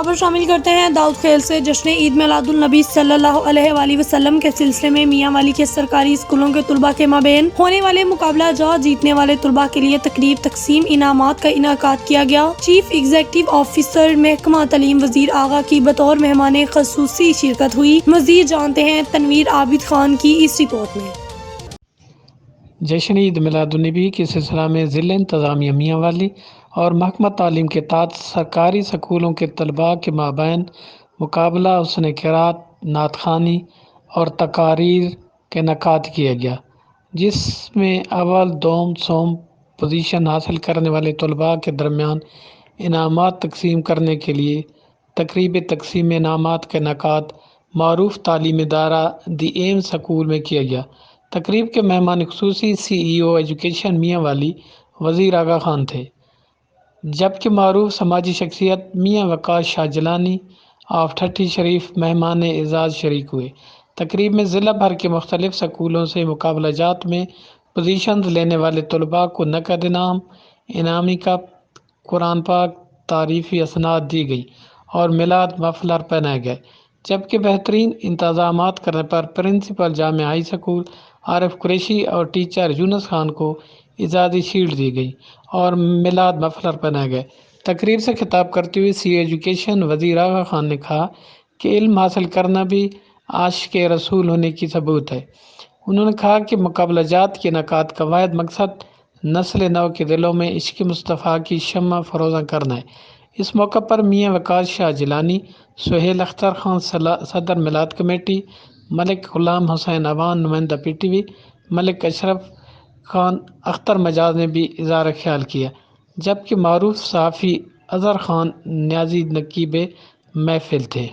خبر شامل کرتے ہیں داؤد خیل سے۔ جشن عید میلاد النبی صلی اللہ علیہ وآلہ وسلم کے سلسلے میں میاں والی کے سرکاری اسکولوں کے طلباء کے مابین ہونے والے مقابلہ جات جیتنے والے طلباء کے لیے تقریب تقسیم انعامات کا انعقاد کیا گیا۔ چیف ایگزیکٹو آفیسر محکمہ تعلیم وزیر آغا کی بطور مہمان خصوصی شرکت ہوئی۔ مزید جانتے ہیں تنویر عابد خان کی اس رپورٹ میں۔ جشن عید میلاد النبی کے سلسلہ میں ضلع انتظامیہ میاں والی اور محکمہ تعلیم کے تحت سرکاری اسکولوں کے طلباء کے مابین مقابلہ حسن قرات، نعت خوانی اور تقاریر کا انعقاد کیا گیا، جس میں اول، دوم، سوم پوزیشن حاصل کرنے والے طلباء کے درمیان انعامات تقسیم کرنے کے لیے تقریب تقسیم انعامات کا انعقاد معروف تعلیمی ادارہ دی ایم اسکول میں کیا گیا۔ تقریب کے مہمان خصوصی سی ای او ایجوکیشن میاں والی وزیر آغا خان تھے، جبکہ معروف سماجی شخصیت میاں وقاص شاہ جیلانی آف ٹھٹھی شریف مہمان اعزاز شریک ہوئے۔ تقریب میں ضلع بھر کے مختلف اسکولوں سے مقابلہ جات میں پوزیشنز لینے والے طلباء کو نقد انعام، انعامی کپ، قرآن پاک، تعریفی اسناد دی گئی اور میلاد مفلر پہنائے گئے، جبکہ بہترین انتظامات کرنے پر پرنسپل جامعہ ہائی اسکول عارف قریشی اور ٹیچر یونس خان کو اعزازی شیلڈ دی گئی اور میلاد مفلر پہنائے گئے۔ تقریب سے خطاب کرتے ہوئے سی ایجوکیشن وزیر آغا خان نے کہا کہ علم حاصل کرنا بھی عاشق رسول ہونے کی ثبوت ہے۔ انہوں نے کہا کہ مقابلہ جات کے انعقاد کا واحد مقصد نسل نو کے دلوں میں عشق مصطفیٰ کی شمع فروزاں کرنا ہے۔ اس موقع پر میاں وقاص شاہ جیلانی، سہیل اختر خان صدر میلاد کمیٹی، ملک غلام حسین عوان نمائندہ پی ٹی وی، ملک اشرف خان اختر مجاز نے بھی اظہار خیال کیا، جبکہ معروف صحافی اظہر خان نیازی نقیب محفل تھے۔